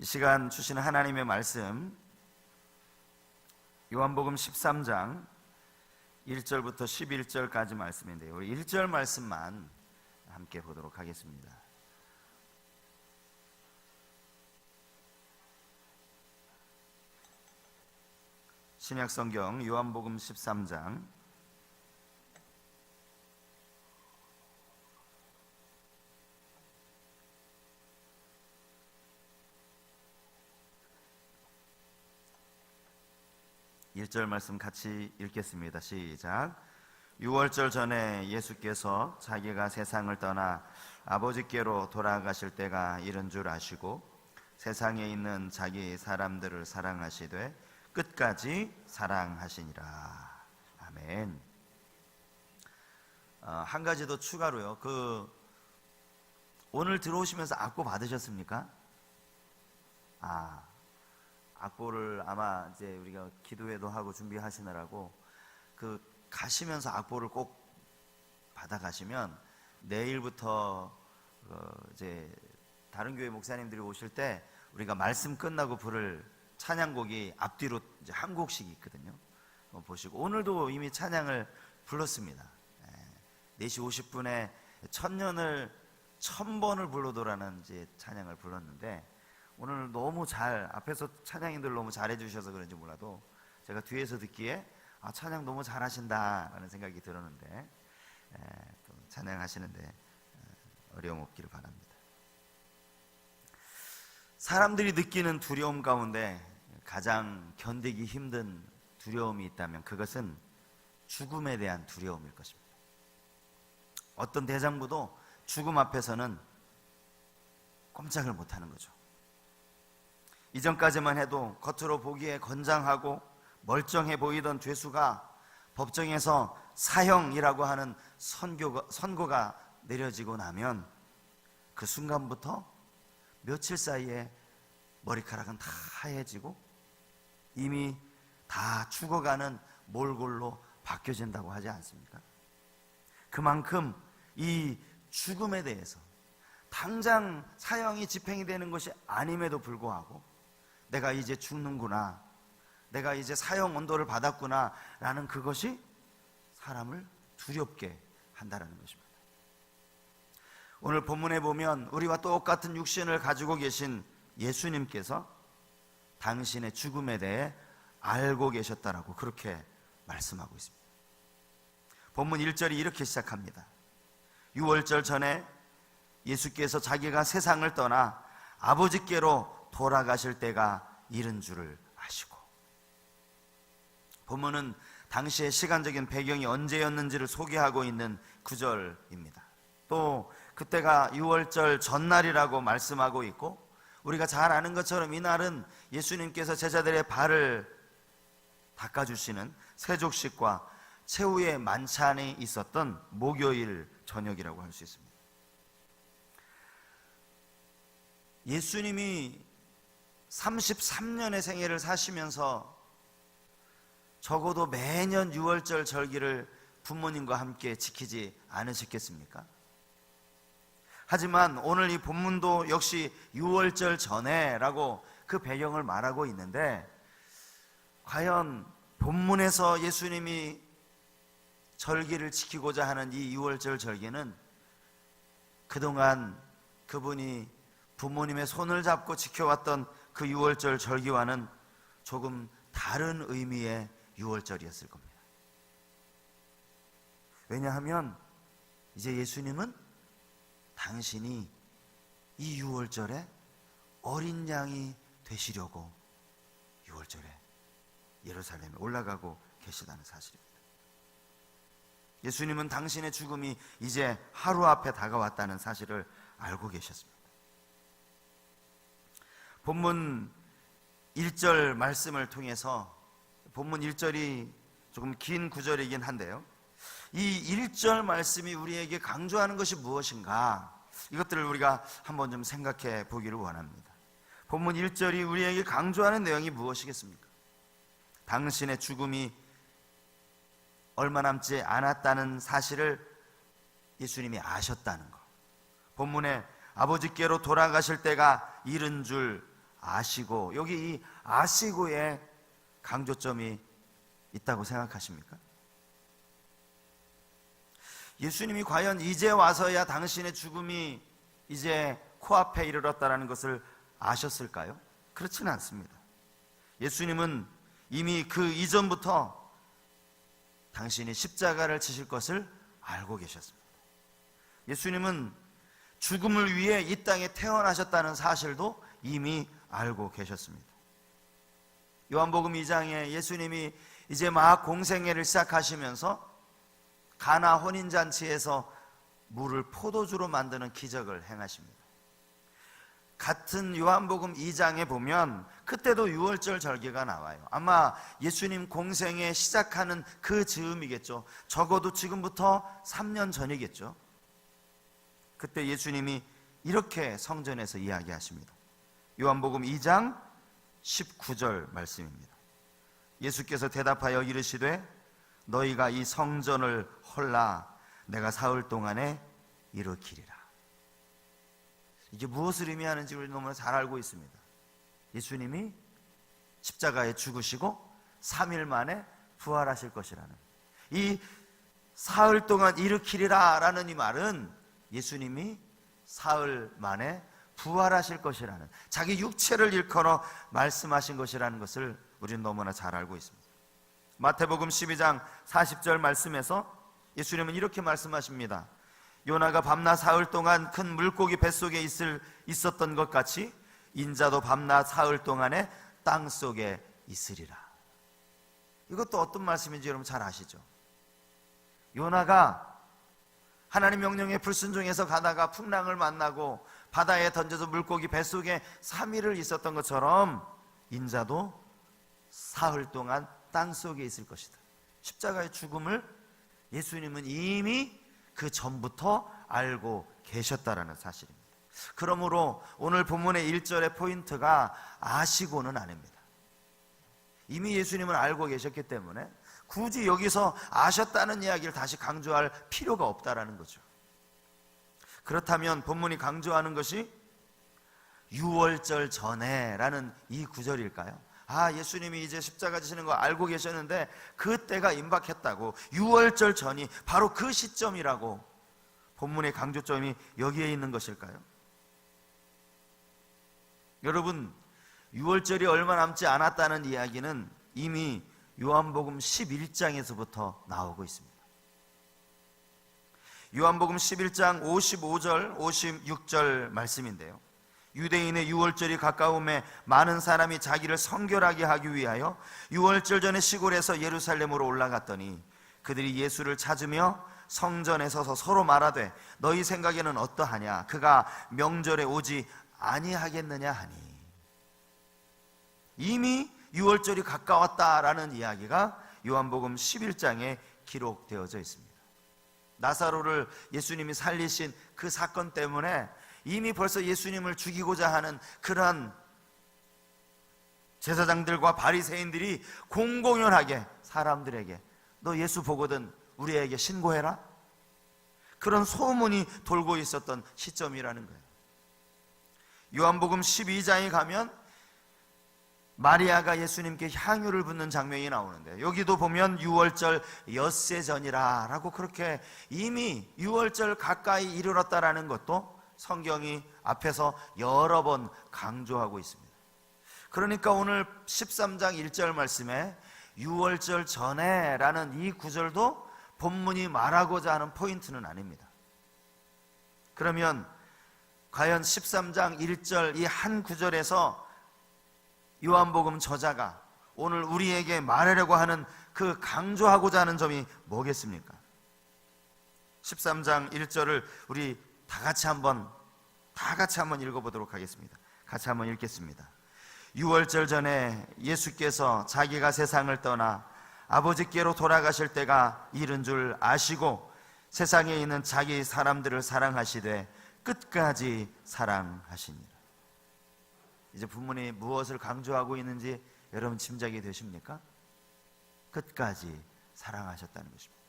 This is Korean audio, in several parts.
이 시간 주시는 하나님의 말씀, 요한복음 13장 1절부터 11절까지 말씀인데요, 우리 1절 말씀만 함께 보도록 하겠습니다. 신약성경 요한복음 13장 1절 말씀 같이 읽겠습니다. 시작. 6월절 전에 예수께서 자기가 세상을 떠나 아버지께로 돌아가실 때가 이른 줄 아시고 세상에 있는 자기 사람들을 사랑하시되 끝까지 사랑하시니라. 아멘. 한 가지 더 추가로요, 오늘 들어오시면서 악보 받으셨습니까? 악보를 아마 이제 우리가 기도회도 하고 준비하시느라고 가시면서 악보를 꼭 받아가시면 내일부터 이제 다른 교회 목사님들이 오실 때 우리가 말씀 끝나고 부를 찬양곡이 앞뒤로 이제 한 곡씩 있거든요. 보시고 오늘도 이미 찬양을 불렀습니다. 4시 50분에 천년을 1000번을 불러도라는 이제 찬양을 불렀는데, 오늘 너무 앞에서 찬양인들 너무 잘해 주셔서 그런지 몰라도 제가 뒤에서 듣기에 찬양 너무 잘하신다 라는 생각이 들었는데, 또 찬양하시는데 어려움 없기를 바랍니다. 사람들이 느끼는 두려움 가운데 가장 견디기 힘든 두려움이 있다면 그것은 죽음에 대한 두려움일 것입니다. 어떤 대장부도 죽음 앞에서는 꼼짝을 못하는 거죠. 이전까지만 해도 겉으로 보기에 건장하고 멀쩡해 보이던 죄수가 법정에서 사형이라고 하는 선고가 내려지고 나면 그 순간부터 며칠 사이에 머리카락은 다 하얘지고 이미 다 죽어가는 몰골로 바뀌어진다고 하지 않습니까? 그만큼 이 죽음에 대해서 당장 사형이 집행이 되는 것이 아님에도 불구하고 내가 이제 죽는구나, 내가 이제 사형 언도를 받았구나 라는 그것이 사람을 두렵게 한다는 것입니다. 오늘 본문에 보면 우리와 똑같은 육신을 가지고 계신 예수님께서 당신의 죽음에 대해 알고 계셨다라고 그렇게 말씀하고 있습니다. 본문 1절이 이렇게 시작합니다. 6월절 전에 예수께서 자기가 세상을 떠나 아버지께로 돌아가실 때가 이른 줄을 아시고, 본문은 당시의 시간적인 배경이 언제였는지를 소개하고 있는 구절입니다. 또 그때가 6월절 전날이라고 말씀하고 있고, 우리가 잘 아는 것처럼 이날은 예수님께서 제자들의 발을 닦아주시는 세족식과 최후의 만찬이 있었던 목요일 저녁이라고 할 수 있습니다. 예수님이 33년의 생애를 사시면서 적어도 매년 6월절 절기를 부모님과 함께 지키지 않으셨겠습니까? 하지만 오늘 이 본문도 역시 6월절 전에 라고 그 배경을 말하고 있는데, 과연 본문에서 예수님이 절기를 지키고자 하는 이 6월절 절기는 그동안 그분이 부모님의 손을 잡고 지켜왔던 그 6월절 절기와는 조금 다른 의미의 6월절이었을 겁니다. 왜냐하면 이제 예수님은 당신이 이 6월절에 어린 양이 되시려고 6월절에 예루살렘에 올라가고 계시다는 사실입니다. 예수님은 당신의 죽음이 이제 하루 앞에 다가왔다는 사실을 알고 계셨습니다. 본문 1절 말씀을 통해서, 본문 1절이 조금 긴 구절이긴 한데요, 이 1절 말씀이 우리에게 강조하는 것이 무엇인가, 이것들을 우리가 한번 좀 생각해 보기를 원합니다. 본문 1절이 우리에게 강조하는 내용이 무엇이겠습니까? 당신의 죽음이 얼마 남지 않았다는 사실을 예수님이 아셨다는 것. 본문에 아버지께로 돌아가실 때가 이른 줄 아시고, 여기 이 아시고에 강조점이 있다고 생각하십니까? 예수님이 과연 이제 와서야 당신의 죽음이 이제 코앞에 이르렀다는 것을 아셨을까요? 그렇지는 않습니다. 예수님은 이미 그 이전부터 당신이 십자가를 지실 것을 알고 계셨습니다. 예수님은 죽음을 위해 이 땅에 태어나셨다는 사실도 이미 알고 계셨습니다. 요한복음 2장에 예수님이 이제 막 공생애를 시작하시면서 가나 혼인잔치에서 물을 포도주로 만드는 기적을 행하십니다. 같은 요한복음 2장에 보면 그때도 유월절 절기가 나와요. 아마 예수님 공생애 시작하는 그 즈음이겠죠. 적어도 지금부터 3년 전이겠죠. 그때 예수님이 이렇게 성전에서 이야기하십니다. 요한복음 2장 19절 말씀입니다. 예수께서 대답하여 이르시되 너희가 이 성전을 헐라 내가 사흘 동안에 일으키리라. 이게 무엇을 의미하는지 우리 너무나 잘 알고 있습니다. 예수님이 십자가에 죽으시고 3일 만에 부활하실 것이라는, 이 사흘 동안 일으키리라 라는 이 말은 예수님이 사흘 만에 부활하실 것이라는, 자기 육체를 일컬어 말씀하신 것이라는 것을 우리는 너무나 잘 알고 있습니다. 마태복음 12장 40절 말씀에서 예수님은 이렇게 말씀하십니다. 요나가 밤낮 사흘 동안 큰 물고기 뱃속에 있었던 것 같이 인자도 밤낮 사흘 동안에 땅속에 있으리라. 이것도 어떤 말씀인지 여러분 잘 아시죠? 요나가 하나님 명령에 불순종해서 가다가 풍랑을 만나고 바다에 던져서 물고기 뱃속에 3일을 있었던 것처럼 인자도 사흘 동안 땅속에 있을 것이다. 십자가의 죽음을 예수님은 이미 그 전부터 알고 계셨다라는 사실입니다. 그러므로 오늘 본문의 1절의 포인트가 아시고는 아닙니다. 이미 예수님은 알고 계셨기 때문에 굳이 여기서 아셨다는 이야기를 다시 강조할 필요가 없다라는 거죠. 그렇다면 본문이 강조하는 것이 유월절 전에 라는 이 구절일까요? 예수님이 이제 십자가 지시는 거 알고 계셨는데 그때가 임박했다고, 유월절 전이 바로 그 시점이라고 본문의 강조점이 여기에 있는 것일까요? 여러분, 유월절이 얼마 남지 않았다는 이야기는 이미 요한복음 11장에서부터 나오고 있습니다. 요한복음 11장 55절 56절 말씀인데요, 유대인의 유월절이 가까움에 많은 사람이 자기를 성결하게 하기 위하여 유월절 전에 시골에서 예루살렘으로 올라갔더니 그들이 예수를 찾으며 성전에 서서 서로 말하되 너희 생각에는 어떠하냐? 그가 명절에 오지 아니하겠느냐 하니. 이미 유월절이 가까웠다라는 이야기가 요한복음 11장에 기록되어져 있습니다. 나사로를 예수님이 살리신 그 사건 때문에 이미 벌써 예수님을 죽이고자 하는 그러한 제사장들과 바리새인들이 공공연하게 사람들에게 너 예수 보거든 우리에게 신고해라, 그런 소문이 돌고 있었던 시점이라는 거예요. 요한복음 12장에 가면 마리아가 예수님께 향유를 붓는 장면이 나오는데, 여기도 보면 유월절 엿새 전이라 라고 그렇게 이미 유월절 가까이 이르렀다라는 것도 성경이 앞에서 여러 번 강조하고 있습니다. 그러니까 오늘 13장 1절 말씀에 유월절 전에 라는 이 구절도 본문이 말하고자 하는 포인트는 아닙니다. 그러면 과연 13장 1절 이 한 구절에서 요한복음 저자가 오늘 우리에게 말하려고 하는 그 강조하고자 하는 점이 뭐겠습니까? 13장 1절을 우리 다 같이 한번 읽어보도록 하겠습니다. 같이 한번 읽겠습니다. 유월절 전에 예수께서 자기가 세상을 떠나 아버지께로 돌아가실 때가 이른 줄 아시고 세상에 있는 자기 사람들을 사랑하시되 끝까지 사랑하시니라. 이제 본문이 무엇을 강조하고 있는지 여러분 짐작이 되십니까? 끝까지 사랑하셨다는 것입니다.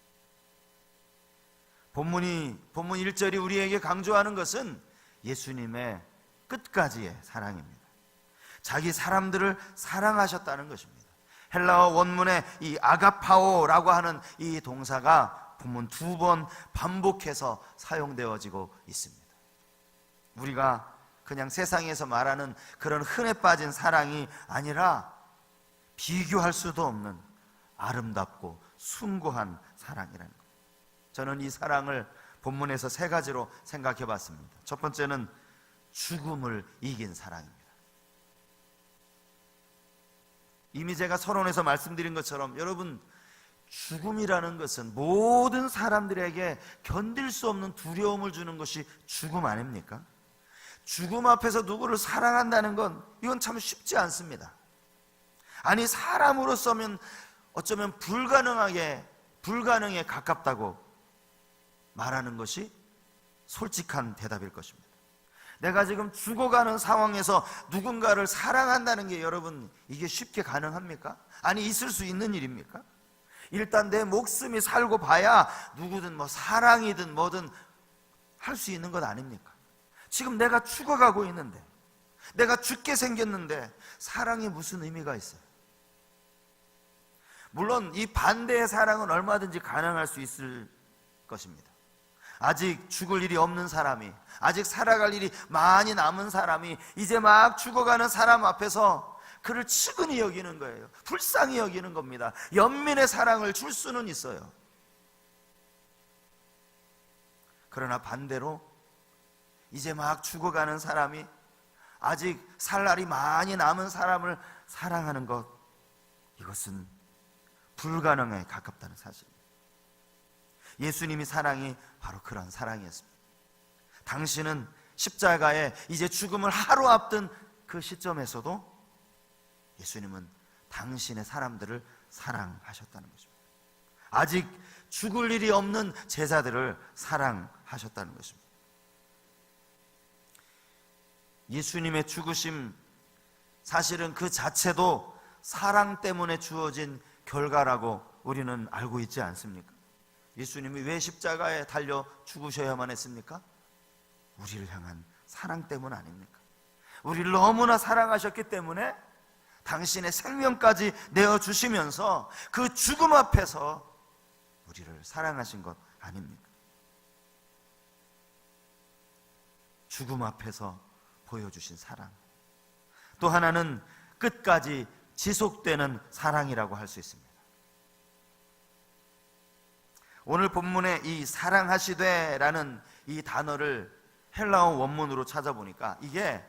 본문 1절이 우리에게 강조하는 것은 예수님의 끝까지의 사랑입니다. 자기 사람들을 사랑하셨다는 것입니다. 헬라어 원문에 이 아가파오라고 하는 이 동사가 본문 2번 반복해서 사용되어지고 있습니다. 우리가 그냥 세상에서 말하는 그런 흔해 빠진 사랑이 아니라 비교할 수도 없는 아름답고 숭고한 사랑이라는 것. 저는 이 사랑을 본문에서 3가지로 생각해 봤습니다. 첫 번째는 죽음을 이긴 사랑입니다. 이미 제가 서론에서 말씀드린 것처럼 여러분, 죽음이라는 것은 모든 사람들에게 견딜 수 없는 두려움을 주는 것이 죽음 아닙니까? 죽음 앞에서 누구를 사랑한다는 건 이건 참 쉽지 않습니다. 아니, 사람으로서면 어쩌면 불가능에 가깝다고 말하는 것이 솔직한 대답일 것입니다. 내가 지금 죽어가는 상황에서 누군가를 사랑한다는 게 여러분, 이게 쉽게 가능합니까? 아니, 있을 수 있는 일입니까? 일단 내 목숨이 살고 봐야 누구든 뭐 사랑이든 뭐든 할 수 있는 것 아닙니까? 지금 내가 죽어가고 있는데, 내가 죽게 생겼는데 사랑이 무슨 의미가 있어요? 물론 이 반대의 사랑은 얼마든지 가능할 수 있을 것입니다. 아직 죽을 일이 없는 사람이, 아직 살아갈 일이 많이 남은 사람이 이제 막 죽어가는 사람 앞에서 그를 측은히 여기는 거예요. 불쌍히 여기는 겁니다. 연민의 사랑을 줄 수는 있어요. 그러나 반대로 이제 막 죽어가는 사람이, 아직 살 날이 많이 남은 사람을 사랑하는 것, 이것은 불가능에 가깝다는 사실입니다. 예수님이 사랑이 바로 그런 사랑이었습니다. 당신은 십자가에 이제 죽음을 하루 앞둔 그 시점에서도 예수님은 당신의 사람들을 사랑하셨다는 것입니다. 아직 죽을 일이 없는 제자들을 사랑하셨다는 것입니다. 예수님의 죽으심, 사실은 그 자체도 사랑 때문에 주어진 결과라고 우리는 알고 있지 않습니까? 예수님이 왜 십자가에 달려 죽으셔야만 했습니까? 우리를 향한 사랑 때문 아닙니까? 우리를 너무나 사랑하셨기 때문에 당신의 생명까지 내어주시면서 그 죽음 앞에서 우리를 사랑하신 것 아닙니까? 죽음 앞에서 보여주신 사랑, 또 하나는 끝까지 지속되는 사랑이라고 할 수 있습니다. 오늘 본문에 이 사랑하시되라는 이 단어를 헬라어 원문으로 찾아보니까 이게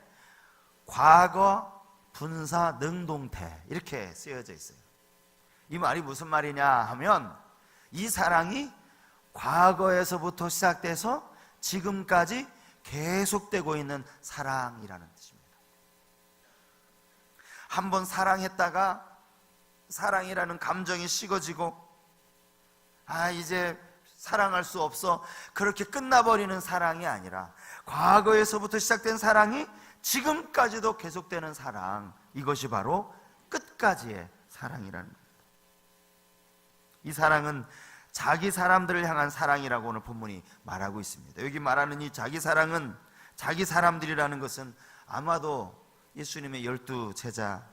과거 분사 능동태 이렇게 쓰여져 있어요. 이 말이 무슨 말이냐 하면, 이 사랑이 과거에서부터 시작돼서 지금까지 계속되고 있는 사랑이라는 뜻입니다. 한번 사랑했다가 사랑이라는 감정이 식어지고 이제 사랑할 수 없어, 그렇게 끝나버리는 사랑이 아니라 과거에서부터 시작된 사랑이 지금까지도 계속되는 사랑, 이것이 바로 끝까지의 사랑이라는 겁니다. 이 사랑은 자기 사람들을 향한 사랑이라고 오늘 본문이 말하고 있습니다. 여기 말하는 이 자기 사랑은, 자기 사람들이라는 것은 아마도 예수님의 12 제자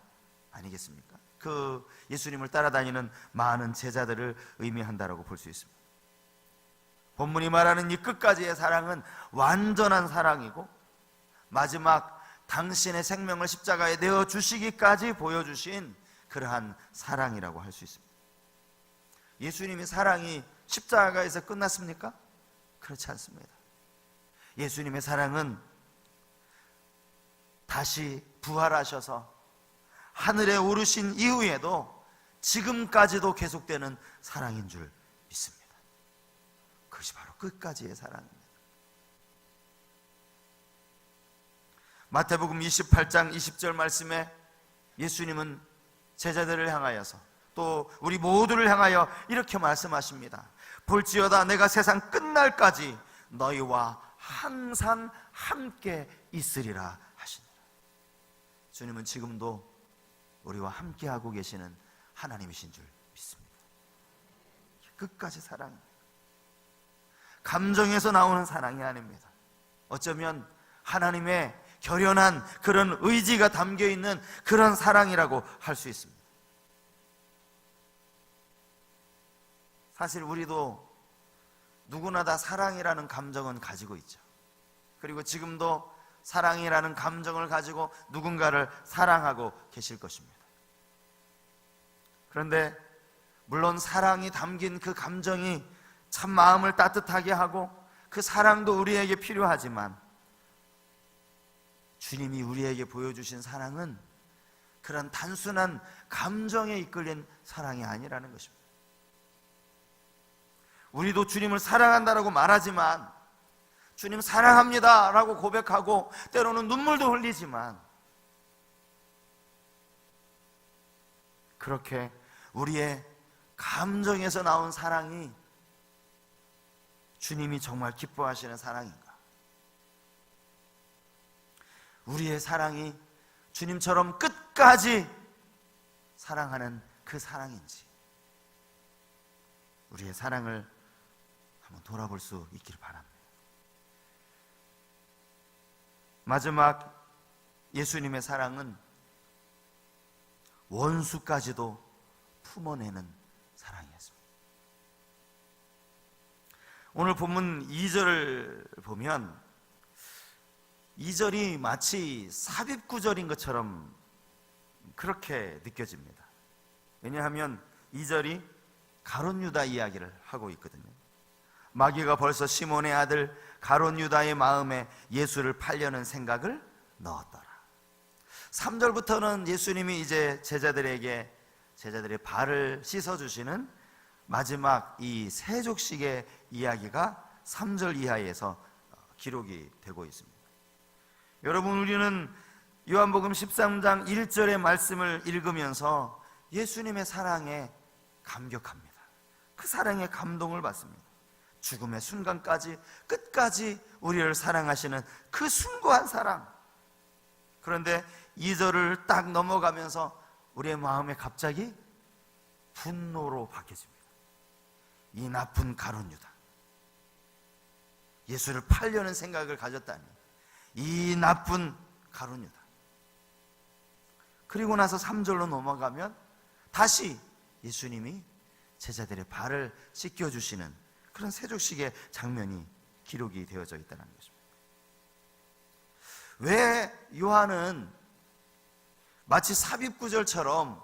아니겠습니까? 그 예수님을 따라다니는 많은 제자들을 의미한다라고 볼 수 있습니다. 본문이 말하는 이 끝까지의 사랑은 완전한 사랑이고, 마지막 당신의 생명을 십자가에 내어주시기까지 보여주신 그러한 사랑이라고 할 수 있습니다. 예수님의 사랑이 십자가에서 끝났습니까? 그렇지 않습니다. 예수님의 사랑은 다시 부활하셔서 하늘에 오르신 이후에도 지금까지도 계속되는 사랑인 줄 믿습니다. 그것이 바로 끝까지의 사랑입니다. 마태복음 28장 20절 말씀에 예수님은 제자들을 향하여서, 또 우리 모두를 향하여 이렇게 말씀하십니다. 볼지어다 내가 세상 끝날까지 너희와 항상 함께 있으리라 하시니라. 주님은 지금도 우리와 함께하고 계시는 하나님이신 줄 믿습니다. 끝까지 사랑입니다. 감정에서 나오는 사랑이 아닙니다. 어쩌면 하나님의 결연한 그런 의지가 담겨 있는 그런 사랑이라고 할 수 있습니다. 사실 우리도 누구나 다 사랑이라는 감정은 가지고 있죠. 그리고 지금도 사랑이라는 감정을 가지고 누군가를 사랑하고 계실 것입니다. 그런데 물론 사랑이 담긴 그 감정이 참 마음을 따뜻하게 하고 그 사랑도 우리에게 필요하지만 주님이 우리에게 보여주신 사랑은 그런 단순한 감정에 이끌린 사랑이 아니라는 것입니다. 우리도 주님을 사랑한다라고 말하지만, 주님 사랑합니다 라고 고백하고 때로는 눈물도 흘리지만, 그렇게 우리의 감정에서 나온 사랑이 주님이 정말 기뻐하시는 사랑인가? 우리의 사랑이 주님처럼 끝까지 사랑하는 그 사랑인지, 우리의 사랑을 한번 돌아볼 수 있기를 바랍니다. 마지막 예수님의 사랑은 원수까지도 품어내는 사랑이었습니다. 오늘 본문 2절을 보면 2절이 마치 삽입구절인 것처럼 그렇게 느껴집니다. 왜냐하면 2절이 가룟 유다 이야기를 하고 있거든요. 마귀가 벌써 시몬의 아들 가룟 유다의 마음에 예수를 팔려는 생각을 넣었더라. 3절부터는 예수님이 이제 제자들의 발을 씻어주시는 마지막 이 세족식의 이야기가 3절 이하에서 기록이 되고 있습니다. 여러분, 우리는 요한복음 13장 1절의 말씀을 읽으면서 예수님의 사랑에 감격합니다. 그 사랑에 감동을 받습니다. 죽음의 순간까지 끝까지 우리를 사랑하시는 그 숭고한 사랑. 그런데 2절을 딱 넘어가면서 우리의 마음에 갑자기 분노로 바뀌어집니다. 이 나쁜 가룟 유다, 예수를 팔려는 생각을 가졌다니, 이 나쁜 가룟 유다. 그리고 나서 3절로 넘어가면 다시 예수님이 제자들의 발을 씻겨주시는 그런 세족식의 장면이 기록이 되어져 있다는 것입니다. 왜 요한은 마치 삽입구절처럼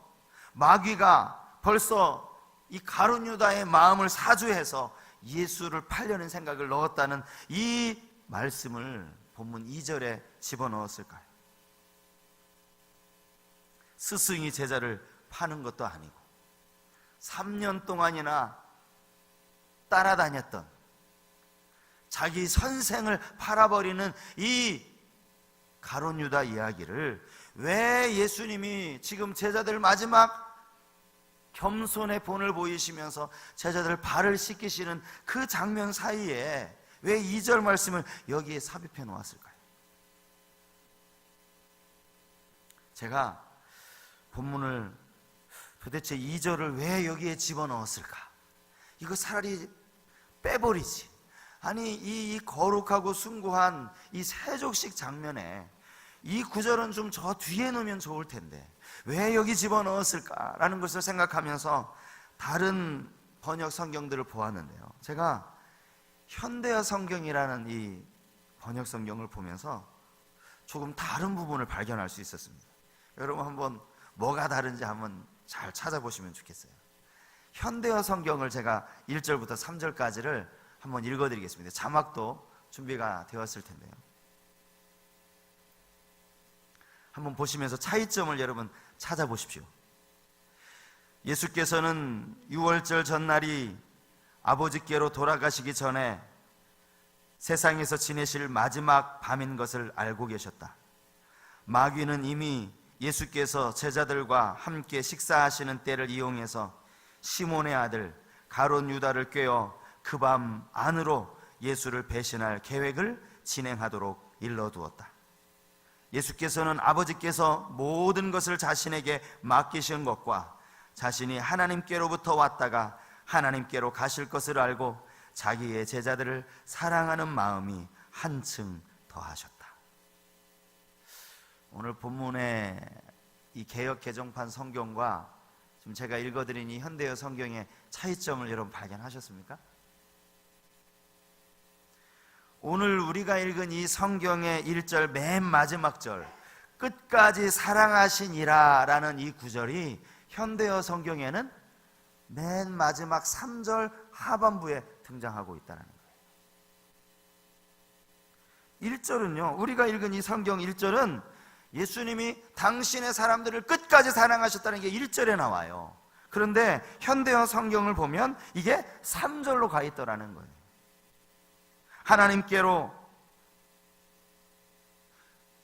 마귀가 벌써 이 가룟 유다의 마음을 사주해서 예수를 팔려는 생각을 넣었다는 이 말씀을 본문 2절에 집어넣었을까요? 스승이 제자를 파는 것도 아니고 3년 동안이나 따라다녔던 자기 선생을 팔아버리는 이 가룟 유다 이야기를 왜 예수님이 지금 제자들 마지막 겸손의 본을 보이시면서 제자들 발을 씻기시는 그 장면 사이에 왜 2절 말씀을 여기에 삽입해 놓았을까요? 제가 본문을 도대체 2절을 왜 여기에 집어넣었을까? 이거 차라리 빼버리지. 아니, 이 거룩하고 숭고한 이 세족식 장면에 이 구절은 좀 저 뒤에 놓으면 좋을 텐데 왜 여기 집어넣었을까라는 것을 생각하면서 다른 번역 성경들을 보았는데요, 제가 현대어 성경이라는 이 번역 성경을 보면서 조금 다른 부분을 발견할 수 있었습니다. 여러분 한번 뭐가 다른지 한번 잘 찾아보시면 좋겠어요. 현대어 성경을 제가 1절부터 3절까지를 한번 읽어드리겠습니다. 자막도 준비가 되었을 텐데요, 한번 보시면서 차이점을 여러분 찾아보십시오. 예수께서는 유월절 전날이 아버지께로 돌아가시기 전에 세상에서 지내실 마지막 밤인 것을 알고 계셨다. 마귀는 이미 예수께서 제자들과 함께 식사하시는 때를 이용해서 시몬의 아들 가룟 유다를 꿰어 그 밤 안으로 예수를 배신할 계획을 진행하도록 일러두었다. 예수께서는 아버지께서 모든 것을 자신에게 맡기신 것과 자신이 하나님께로부터 왔다가 하나님께로 가실 것을 알고 자기의 제자들을 사랑하는 마음이 한층 더하셨다. 오늘 본문의 이 개역 개정판 성경과 지금 제가 읽어드린 이 현대어 성경의 차이점을 여러분 발견하셨습니까? 오늘 우리가 읽은 이 성경의 1절 맨 마지막 절, 끝까지 사랑하시니라 라는 이 구절이 현대어 성경에는 맨 마지막 3절 하반부에 등장하고 있다는 거예요. 1절은요, 우리가 읽은 이 성경 1절은 예수님이 당신의 사람들을 끝까지 사랑하셨다는 게 1절에 나와요. 그런데 현대어 성경을 보면 이게 3절로 가 있더라는 거예요. 하나님께로,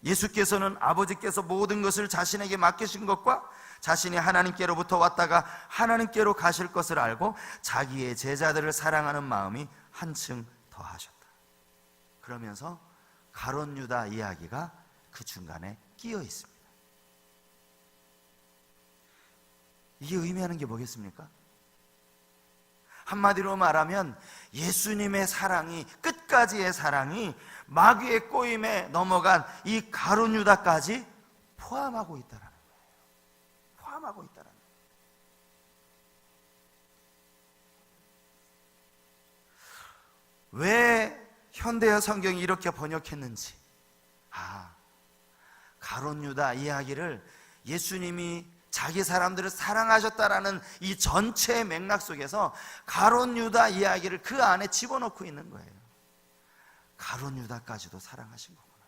예수께서는 아버지께서 모든 것을 자신에게 맡기신 것과 자신이 하나님께로부터 왔다가 하나님께로 가실 것을 알고 자기의 제자들을 사랑하는 마음이 한층 더하셨다. 그러면서 가룟 유다 이야기가 그 중간에 끼어 있습니다. 이게 의미하는 게 뭐겠습니까? 한마디로 말하면 예수님의 사랑이, 끝까지의 사랑이 마귀의 꼬임에 넘어간 이 가룟 유다까지 포함하고 있다는 거예요. 포함하고 있다는 거예요. 왜 현대어 성경이 이렇게 번역했는지, 가룟 유다 이야기를 예수님이 자기 사람들을 사랑하셨다라는 이 전체의 맥락 속에서 가룟 유다 이야기를 그 안에 집어넣고 있는 거예요. 가룟 유다까지도 사랑하신 거구나.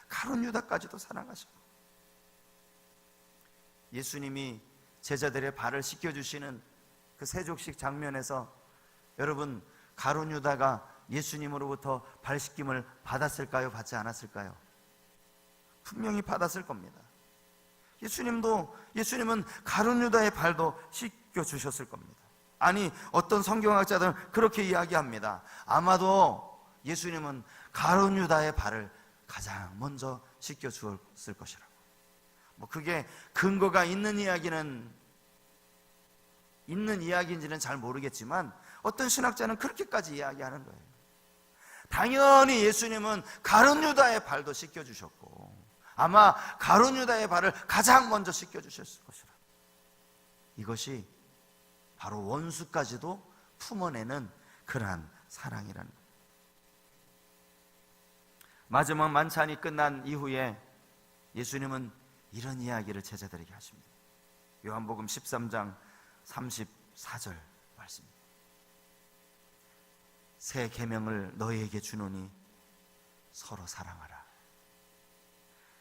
가룟 유다까지도 사랑하신 거구나. 예수님이 제자들의 발을 씻겨주시는 그 세족식 장면에서 여러분, 가룟 유다가 예수님으로부터 발 씻김을 받았을까요? 받지 않았을까요? 분명히 받았을 겁니다. 예수님은 가룟 유다의 발도 씻겨주셨을 겁니다. 아니, 어떤 성경학자들은 그렇게 이야기합니다. 아마도 예수님은 가룟 유다의 발을 가장 먼저 씻겨주었을 것이라고. 그게 근거가 있는 이야기인지는 잘 모르겠지만 어떤 신학자는 그렇게까지 이야기하는 거예요. 당연히 예수님은 가룟 유다의 발도 씻겨주셨고 아마 가룟 유다의 발을 가장 먼저 씻겨주셨을 것이라. 이것이 바로 원수까지도 품어내는 그러한 사랑이라는 거예요. 마지막 만찬이 끝난 이후에 예수님은 이런 이야기를 제자들에게 하십니다. 요한복음 13장 34절 말씀입니다. 새 계명을 너희에게 주노니 서로 사랑하라.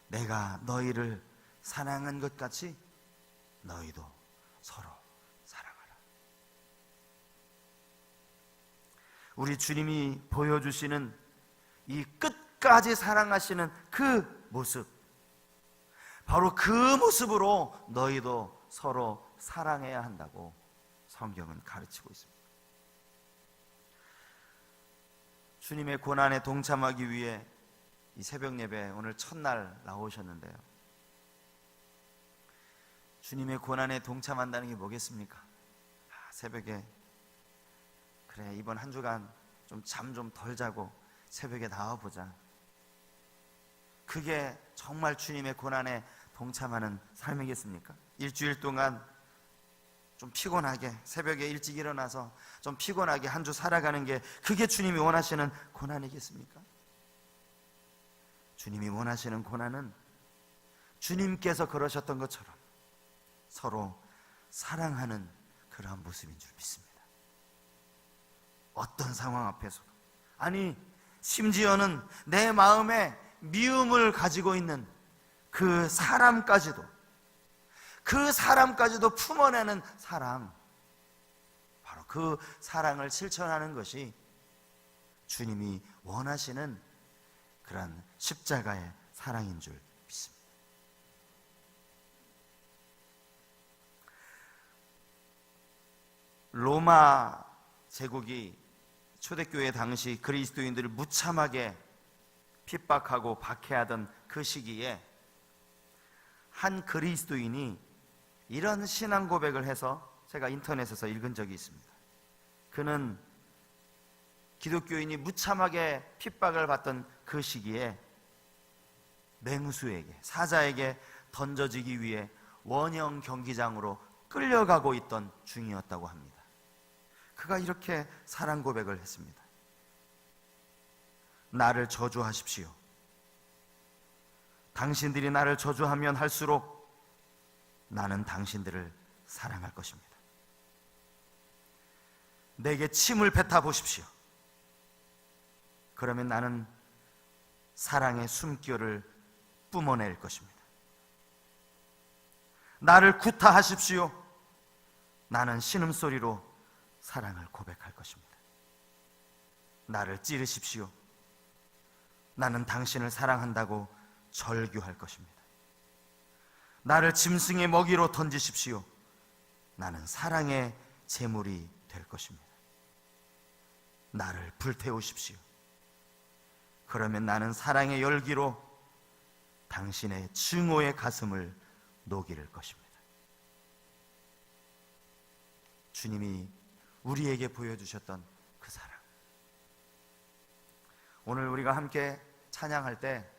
내가 너희를 사랑한 것 같이 너희도 서로 사랑하라. 우리 주님이 보여주시는 이 끝까지 사랑하시는 그 모습, 바로 그 모습으로 너희도 서로 사랑해야 한다고 성경은 가르치고 있습니다. 주님의 고난에 동참하기 위해 이 새벽 예배 오늘 첫날 나오셨는데요, 주님의 고난에 동참한다는 게 뭐겠습니까? 새벽에 그래, 이번 한 주간 좀 잠 좀 덜 자고 새벽에 나와보자. 그게 정말 주님의 고난에 동참하는 삶이겠습니까? 일주일 동안 좀 피곤하게 새벽에 일찍 일어나서 좀 피곤하게 한 주 살아가는 게 그게 주님이 원하시는 고난이겠습니까? 주님이 원하시는 고난은 주님께서 그러셨던 것처럼 서로 사랑하는 그러한 모습인 줄 믿습니다. 어떤 상황 앞에서도, 아니 심지어는 내 마음에 미움을 가지고 있는 그 사람까지도 품어내는 사랑, 바로 그 사랑을 실천하는 것이 주님이 원하시는 그런 십자가의 사랑인 줄 믿습니다. 로마 제국이 초대교회 당시 그리스도인들을 무참하게 핍박하고 박해하던 그 시기에 한 그리스도인이 이런 신앙 고백을 해서 제가 인터넷에서 읽은 적이 있습니다. 그는 기독교인이 무참하게 핍박을 받던 그 시기에 맹수에게, 사자에게 던져지기 위해 원형 경기장으로 끌려가고 있던 중이었다고 합니다. 그가 이렇게 사랑 고백을 했습니다. 나를 저주하십시오. 당신들이 나를 저주하면 할수록 나는 당신들을 사랑할 것입니다. 내게 침을 뱉어 보십시오. 그러면 나는 사랑의 숨결을 뿜어낼 것입니다. 나를 구타하십시오. 나는 신음소리로 사랑을 고백할 것입니다. 나를 찌르십시오. 나는 당신을 사랑한다고 절규할 것입니다. 나를 짐승의 먹이로 던지십시오. 나는 사랑의 제물이 될 것입니다. 나를 불태우십시오. 그러면 나는 사랑의 열기로 당신의 증오의 가슴을 녹일 것입니다. 주님이 우리에게 보여주셨던 그 사랑, 오늘 우리가 함께 찬양할 때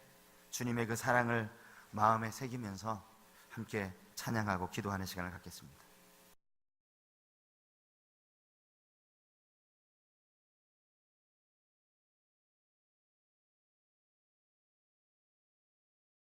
주님의 그 사랑을 마음에 새기면서 함께 찬양하고 기도하는 시간을 갖겠습니다.